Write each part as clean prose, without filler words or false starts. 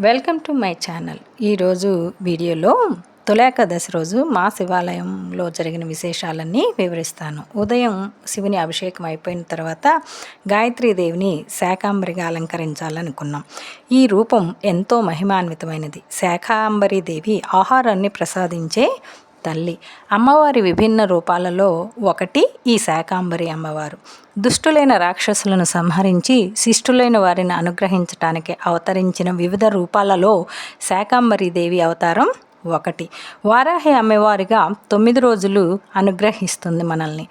Welcome to my channel. ఈరోజు వీడియోలో తులాఏకాదశి రోజు మా శివాలయంలో జరిగిన విశేషాలన్నీ వివరిస్తాను. ఉదయం శివుని అభిషేకం అయిపోయిన తర్వాత గాయత్రీదేవిని శాకాంబరిగా అలంకరించాలనుకున్నాం. ఈ రూపం ఎంతో మహిమాన్వితమైనది. శాకాంబరీదేవి ఆహారాన్ని ప్రసాదించే తల్లి. అమ్మవారి విభిన్న రూపాలలో ఒకటి ఈ శాకాంబరి అమ్మవారు. దుష్టులైన రాక్షసులను సంహరించి శిష్టులైన వారిని అనుగ్రహించటానికి అవతరించిన వివిధ రూపాలలో శాకాంబరీదేవి అవతారం ఒకటి. వారాహి అమ్మవారిగా 9 రోజులు అనుగ్రహిస్తుంది మనల్ని.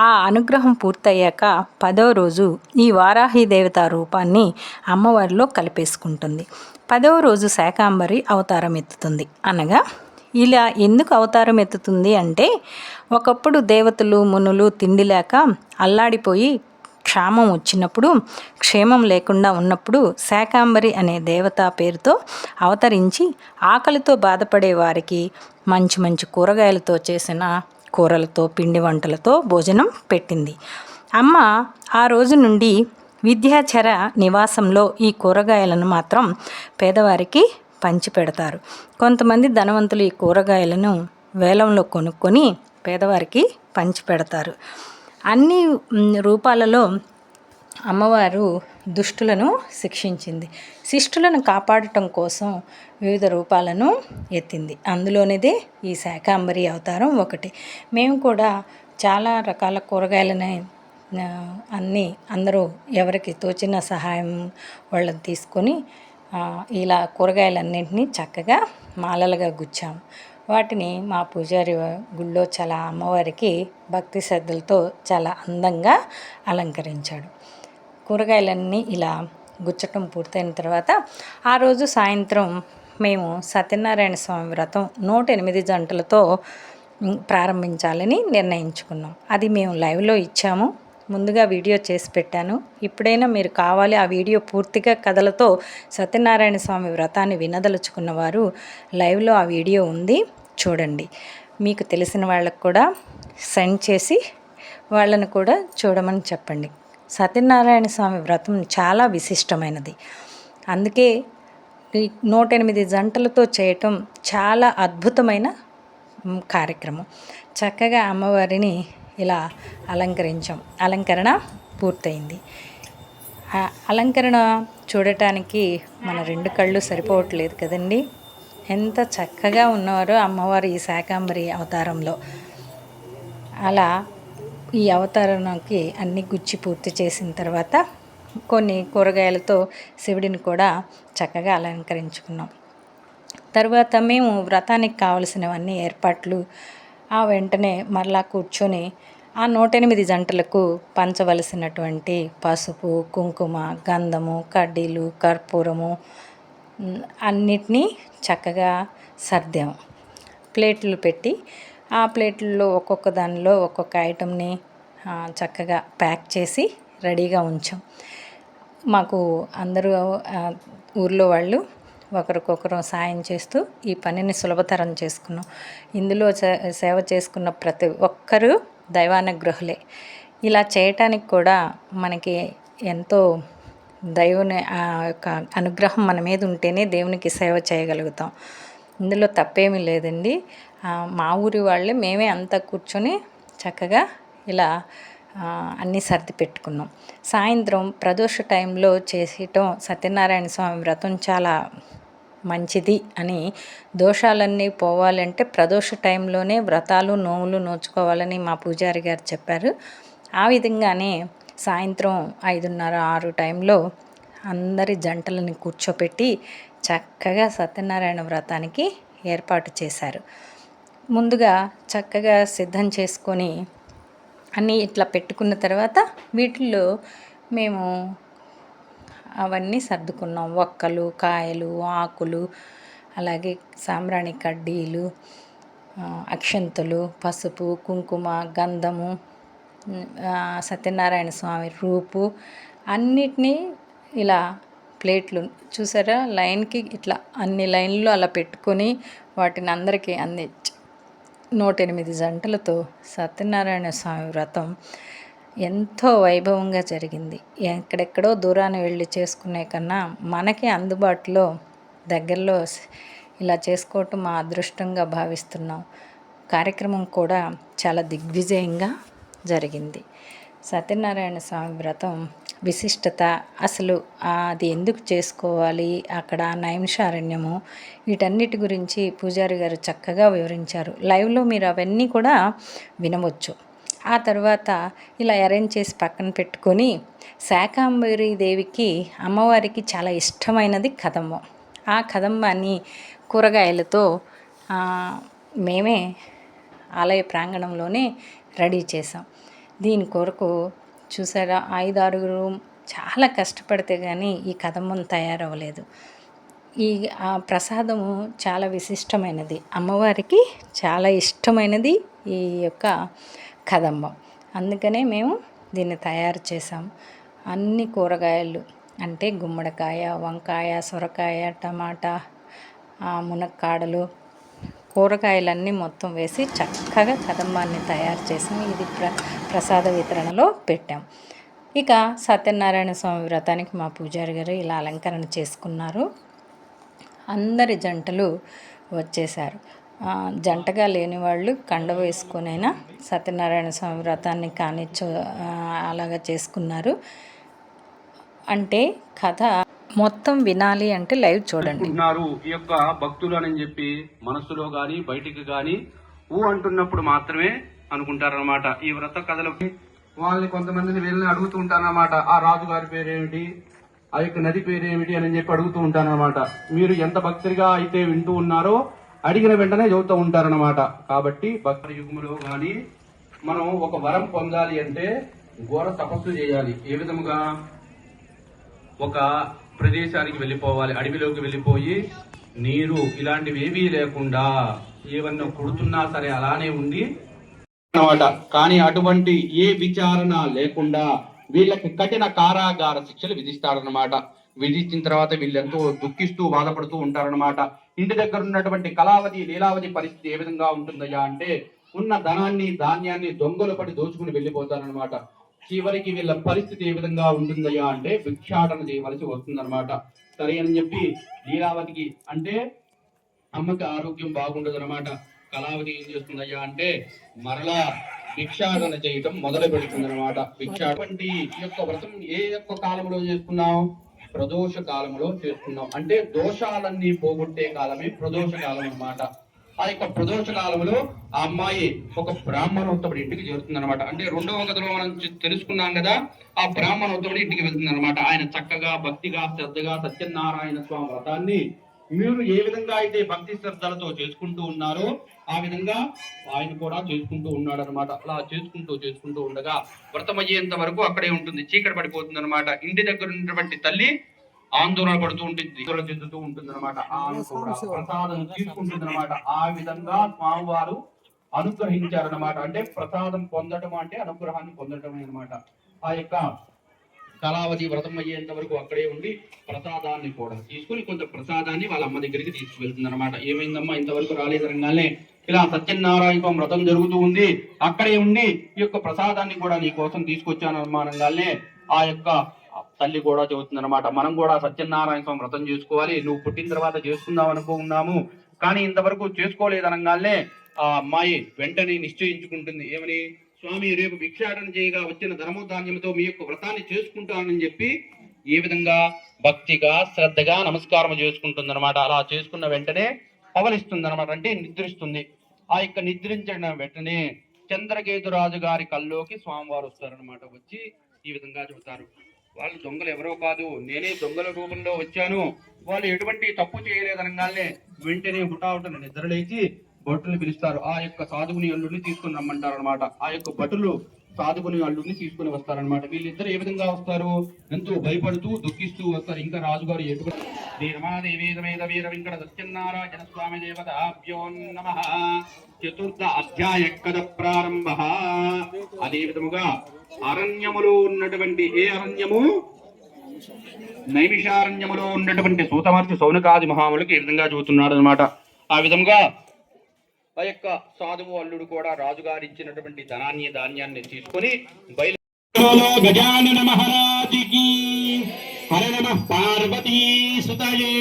ఆ అనుగ్రహం పూర్తయ్యాక 10వ రోజు ఈ వారాహి దేవత రూపాన్ని అమ్మవారిలో కలిపేసుకుంటుంది. 10వ రోజు శాకాంబరి అవతారం ఎత్తుతుంది. అనగా ఇలా ఎందుకు అవతారం ఎత్తుతుంది అంటే, ఒకప్పుడు దేవతలు మునులు తిండి లేక అల్లాడిపోయి క్షామం వచ్చినప్పుడు, క్షేమం లేకుండా ఉన్నప్పుడు శాకాంబరి అనే దేవత పేరుతో అవతరించి ఆకలితో బాధపడే వారికి మంచి మంచి కూరగాయలతో చేసిన కూరలతో పిండి వంటలతో భోజనం పెట్టింది. అమ్మ ఆ రోజు నుండి విద్యాచర నివాసంలో ఈ కూరగాయలను మాత్రం పేదవారికి పంచి పెడతారు. కొంతమంది ధనవంతులు ఈ కూరగాయలను వేలంలో కొనుక్కొని పేదవారికి పంచి పెడతారు. అన్ని రూపాలలో అమ్మవారు దుష్టులను శిక్షించింది. శిష్టులను కాపాడటం కోసం వివిధ రూపాలను ఎత్తింది. అందులోనిదే ఈ శాకాంబరి అవతారం ఒకటి. మేము కూడా చాలా రకాల కూరగాయలని అందరూ ఎవరికి తోచిన సహాయం వాళ్ళని తీసుకొని ఇలా కూరగాయలన్నింటినీ చక్కగా మాలలుగా గుచ్చాము. వాటిని మా పూజారి గుళ్ళో చాలా అమ్మవారికి భక్తి శ్రద్ధలతో చాలా అందంగా అలంకరించాడు. కూరగాయలన్నీ ఇలా గుచ్చటం పూర్తయిన తర్వాత ఆ రోజు సాయంత్రం మేము సత్యనారాయణ స్వామి వ్రతం 108 జంటలతో ప్రారంభించాలని నిర్ణయించుకున్నాం. అది మేము లైవ్లో ఇచ్చాము. ముందుగా వీడియో చేసి పెట్టాను. ఇప్పుడైనా మీరు కావాలి ఆ వీడియో పూర్తిగా కథలతో సత్యనారాయణ స్వామి వ్రతాన్ని వినదలుచుకున్న వారు లైవ్లో ఆ వీడియో ఉంది, చూడండి. మీకు తెలిసిన వాళ్ళకు కూడా సెండ్ చేసి వాళ్ళను కూడా చూడమని చెప్పండి. సత్యనారాయణ స్వామి వ్రతం చాలా విశిష్టమైనది. అందుకే 108 జంటలతో చేయటం చాలా అద్భుతమైన కార్యక్రమం. చక్కగా అమ్మవారిని ఇలా అలంకరణ పూర్తయింది. అలంకరణ చూడటానికి మన 2 కళ్ళు సరిపోవట్లేదు కదండి. ఎంత చక్కగా ఉన్నారో అమ్మవారు ఈ శాకాంబరి అవతారంలో. అలా ఈ అవతారానికి అన్ని గుచ్చి పూర్తి చేసిన తర్వాత కొన్ని కూరగాయలతో శివుడిని కూడా చక్కగా అలంకరించుకున్నాం. తర్వాత మేము వ్రతానికి కావలసినవన్నీ ఏర్పాట్లు వెంటనే మరలా కూర్చొని ఆ 108 జంటలకు పంచవలసినటువంటి పసుపు, కుంకుమ, గంధము, కడ్డీలు, కర్పూరము అన్నిటినీ చక్కగా సర్దాము. ప్లేట్లు పెట్టి ఆ ప్లేట్లలో ఒక్కొక్క దానిలో ఒక్కొక్క ఐటమ్ని చక్కగా ప్యాక్ చేసి రెడీగా ఉంచాం. మాకు అందరూ ఊర్లో వాళ్ళు ఒకరికొకరు సాయం చేస్తూ ఈ పనిని సులభతరం చేసుకున్నాం. ఇందులో సేవ చేసుకున్న ప్రతి ఒక్కరూ దైవానుగ్రహులే. ఇలా చేయటానికి కూడా మనకి ఎంతో దైవుని యొక్క అనుగ్రహం మన మీద ఉంటేనే దేవునికి సేవ చేయగలుగుతాం. ఇందులో తప్పేమీ లేదండి. మా ఊరి వాళ్ళే మేమే అంతా కూర్చొని చక్కగా ఇలా అన్నీ సర్ది పెట్టుకున్నాం. సాయంత్రం ప్రదోష టైంలో చేసేయటం సత్యనారాయణ స్వామి వ్రతం చాలా మంచిది అని, దోషాలన్నీ పోవాలంటే ప్రదోష టైంలోనే వ్రతాలు నోములు నోచుకోవాలని మా పూజారి గారు చెప్పారు. ఆ విధంగానే సాయంత్రం 5:30, 6 టైంలో అందరి జంటలని కూర్చోపెట్టి చక్కగా సత్యనారాయణ వ్రతానికి ఏర్పాటు చేశారు. ముందుగా చక్కగా సిద్ధం చేసుకొని అన్నీ ఇట్లా పెట్టుకున్న తర్వాత వీటిల్లో మేము అవన్నీ సర్దుకున్నాం. వక్కలు, కాయలు, ఆకులు, అలాగే సాంబ్రాణి కడ్డీలు, అక్షంతలు, పసుపు, కుంకుమ, గంధము, సత్యనారాయణ స్వామి రూపు అన్నిటినీ ఇలా ప్లేట్లు చూసారా, లైన్కి ఇట్లా అన్ని లైన్లు అలా పెట్టుకొని వాటిని అందరికీ అందించి 108 జంటలతో సత్యనారాయణ స్వామి వ్రతం ఎంతో వైభవంగా జరిగింది. ఎక్కడెక్కడో దూరాన్ని వెళ్ళి చేసుకునే కన్నా మనకి అందుబాటులో దగ్గరలో ఇలా చేసుకోవటం మా అదృష్టంగా భావిస్తున్నాం. కార్యక్రమం కూడా చాలా దిగ్విజయంగా జరిగింది. సత్యనారాయణ స్వామి వ్రతం విశిష్టత, అసలు అది ఎందుకు చేసుకోవాలి, అక్కడ నైమిషారణ్యము, వీటన్నిటి గురించి పూజారి గారు చక్కగా వివరించారు. లైవ్లో మీరు అవన్నీ కూడా వినవచ్చు. ఆ తర్వాత ఇలా అరేంజ్ చేసి పక్కన పెట్టుకొని, శాకాంబరి దేవికి అమ్మవారికి చాలా ఇష్టమైనది కదంబం. ఆ కదంబాన్ని కూరగాయలతో మేమే ఆలయ ప్రాంగణంలోనే రెడీ చేసాం. దీని కొరకు చూసారా, 5-6 చాలా కష్టపడితే కానీ ఈ కదంబం తయారవ్వలేదు. ఆ ప్రసాదము చాలా విశిష్టమైనది, అమ్మవారికి చాలా ఇష్టమైనది ఈ యొక్క కదంబం. అందుకనే మేము దీన్ని తయారు చేసాం. అన్ని కూరగాయలు అంటే గుమ్మడికాయ, వంకాయ, సొరకాయ, టమాటా, మునక్కాడలు, కూరగాయలన్నీ మొత్తం వేసి చక్కగా కదంబాన్ని తయారు చేసాం. ఇది ప్రసాద వితరణలో పెట్టాం. ఇక సత్యనారాయణ స్వామి వ్రతానికి మా పూజారి గారు ఇలా అలంకరణ చేసుకున్నారు. అందరి జంటలు వచ్చేసారు. జంటగా లేని వాళ్ళు కండ వేసుకొనైనా సత్యనారాయణ స్వామి వ్రతాన్ని అలాగా చేసుకున్నారు. అంటే కథ మొత్తం వినాలి అంటే లైవ్ చూడండి. ఈ యొక్క భక్తులు అని చెప్పి మనసులో గాని బయటికి గాని అంటున్నప్పుడు మాత్రమే అనుకుంటారనమాట. ఈ వ్రత కథలు వాళ్ళని కొంతమందిని వీళ్ళని అడుగుతూ ఉంటారనమాట. ఆ రాజుగారి పేరేమిటి, ఆ యొక్క నది పేరేమిటి అని చెప్పి అడుగుతూ ఉంటారనమాట. మీరు ఎంత భక్తిగా అయితే వింటూ ఉన్నారో అడిగిన వెంటనే చదువుతూ ఉంటారనమాట. కాబట్టి భక్తి యుగములో గాని మనం ఒక వరం పొందాలి అంటే ఘోర తపస్సు చేయాలి. ఏ విధముగా, ఒక ప్రదేశానికి వెళ్ళిపోవాలి, అడవిలోకి వెళ్ళిపోయి నీరు ఇలాంటివి ఏవీ లేకుండా ఏమన్నా కుడుతున్నా సరే అలానే ఉండి అన్నమాట. కానీ అటువంటి ఏ విచారణ లేకుండా వీళ్ళకి కఠిన కారాగార శిక్షలు విధిస్తారనమాట. విధించిన తర్వాత వీళ్ళెంతో దుఃఖిస్తూ బాధపడుతూ ఉంటారనమాట. ఇంటి దగ్గర ఉన్నటువంటి కళావతి, లీలావతి పరిస్థితి ఏ విధంగా ఉంటుందయ్యా అంటే, ఉన్న ధనాన్ని ధాన్యాన్ని దొంగలు పడి దోచుకుని వెళ్ళిపోతారనమాట. చివరికి వీళ్ళ పరిస్థితి ఏ విధంగా ఉంటుందయ్యా అంటే భిక్షాటన చేయవలసి వస్తుందన్నమాట. సరే అని చెప్పి లీలావతికి అంటే అమ్మకి ఆరోగ్యం బాగుండదు అనమాట. కళావతి ఏం చేస్తుందయ్యా అంటే మరలా భిక్షాటన చేయటం మొదలు పెడుతుందన్నమాట. భిక్షాటంటి ఈ యొక్క వ్రతం ఏ యొక్క కాలంలో చేసుకున్నాం? ప్రదోష కాలంలో చేసుకున్నాం. అంటే దోషాలన్నీ పోగొట్టే కాలమే ప్రదోష కాలం అన్నమాట. ఆ యొక్క ప్రదోష కాలంలో ఆ అమ్మాయి ఒక బ్రాహ్మణోత్తముడి ఇంటికి చేరుతుంది అనమాట. అంటే 2వ కథలో మనం తెలుసుకున్నాం కదా, ఆ బ్రాహ్మణోత్తముడి ఇంటికి వెళ్తుంది అనమాట. ఆయన చక్కగా భక్తిగా శ్రద్ధగా సత్యనారాయణ స్వామి వ్రతాన్ని మీరు ఏ విధంగా అయితే భక్తి శ్రద్ధలతో చేసుకుంటూ ఉన్నారో ఆ విధంగా ఆయన కూడా చేసుకుంటూ ఉన్నాడు అనమాట. అలా చేసుకుంటూ ఉండగా వ్రతం అయ్యేంత వరకు అక్కడే ఉంటుంది, చీకటి పడిపోతుంది అనమాట. ఇంటి దగ్గర ఉన్నటువంటి తల్లి ఆందోళన పడుతూ ఉంటుంది, చెందుతూ ఉంటుంది అనమాట. ఆమె కూడా ప్రసాదం తీసుకుంటుంది అనమాట. ఆ విధంగా స్వామివారు అనుగ్రహించారనమాట. అంటే ప్రసాదం పొందటం అంటే అనుగ్రహాన్ని పొందటమే అనమాట. ఆ యొక్క కళావతి వ్రతం అయ్యేంత వరకు అక్కడే ఉండి ప్రసాదాన్ని కూడా తీసుకుని కొంత ప్రసాదాన్ని వాళ్ళ అమ్మ దగ్గరికి తీసుకువెళ్తుంది అనమాట. ఏమైందమ్మా ఇంతవరకు రాలేదనగానే, ఇలా సత్యనారాయణ వ్రతం జరుగుతూ ఉంది, అక్కడే ఉండి ఈ యొక్క ప్రసాదాన్ని కూడా నీ కోసం తీసుకొచ్చాను అనుమానంగానే ఆ యొక్క తల్లి కూడా చెబుతుంది అనమాట. మనం కూడా సత్యనారాయణ స్వామి వ్రతం చేసుకోవాలి, నువ్వు పుట్టిన తర్వాత చేసుకుందాం అనుకున్నాము కానీ ఇంతవరకు చేసుకోలేదనగానే ఆ అమ్మాయి వెంటనే నిశ్చయించుకుంటుంది. ఏమని? స్వామి రేపు భిక్షాటన చేయగా వచ్చిన ధర్మోధాన్యంతో మీ యొక్క వ్రతాన్ని చేసుకుంటానని చెప్పి ఏ విధంగా భక్తిగా శ్రద్ధగా నమస్కారం చేసుకుంటుంది అనమాట. అలా చేసుకున్న వెంటనే పవలిస్తుంది అనమాట, అంటే నిద్రిస్తుంది. ఆ యొక్క నిద్రించిన వెంటనే చంద్రకేతు రాజు గారి కల్లోకి స్వామివారు వస్తారనమాట. వచ్చి ఈ విధంగా చెబుతారు, వాళ్ళు దొంగలు ఎవరో కాదు, నేనే దొంగల రూపంలో వచ్చాను, వాళ్ళు ఎటువంటి తప్పు చేయలేదనగానే వెంటనే హుటాహుటన నిద్రలేచి భటులు పిలుస్తారు. ఆ యొక్క సాధువుని అల్లుడిని తీసుకుని రమ్మంటారు అనమాట. ఆ యొక్క భటులు సాధువుని అల్లుడిని తీసుకుని వస్తారనమాట. వీళ్ళిద్దరు ఏ విధంగా వస్తారు? ఎంతో భయపడుతూ దుఃఖిస్తూ వస్తారు. ఇంకా రాజుగారు ఎటువంటి వీర వెంకట సత్యనారాయణ స్వామి దేవతాభ్యో నమః. చతుర్థ అధ్యాయ కథ ప్రారంభ. అదే విధముగా అరణ్యములో ఉన్నటువంటి ఏ అరణ్యము? నైమిషారణ్యములో ఉన్నటువంటి సూతమర్చి సౌనకాది మహాములకి ఈ విధంగా చూస్తున్నాడు అనమాట. ఆ విధంగా ఆ యొక్క సాధువు అల్లుడు కూడా రాజుగారు ఇచ్చినటువంటి ధాన్యాన్ని తీసుకొని బయలు. గజానన మహారాజుకి హర నమః పార్వతీ సుతయే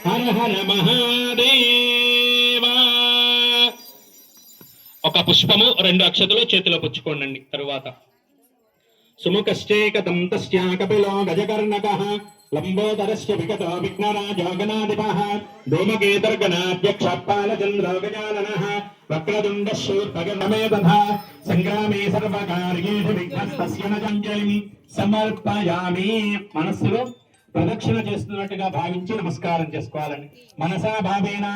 హర హర మహాదేవా. ఒక పుష్పము 2 అక్షతలు చేతిలో పుచ్చుకోండి. తరువాత సుముఖశ్చేకదం తస్య కపిలో గజకర్ణకః లంబోదరస్య విగతో విఘ్నరాజో గణాధిపః ధూమకేతుర్గణాధ్యక్షపాలచంద్రో గజాననః వక్రతుండ శూర్పకర్ణమే తథా సంగ్రామే సర్వకార్యేషు విఘ్నస్తస్య నజంజలిం సమర్పయామి. మనస్సులో ప్రదక్షిణ చేస్తున్నట్టుగా భావించి నమస్కారం చేసుకోవాలండి. మనసా భావేన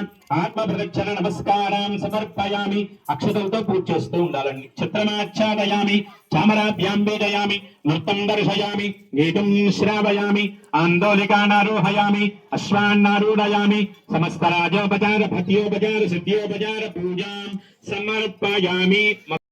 ఆత్మ ప్రదక్షిణ నమస్కారం సమర్పయామి. అక్షతలతో పూజ చేస్తూ ఉండాలండి. చిత్రమాచ్ఛాదయామి, చామరాభ్యాం వేదయామి, నృత్తం దర్శయామి, గీతం శ్రావయామి, ఆందోళికానారోహయామి, అశ్వాన్నారూఢయామి, సమస్త రాజోపచార భక్త్యోపచార సిద్ధ్యోపచార పూజాం సమర్పయామి.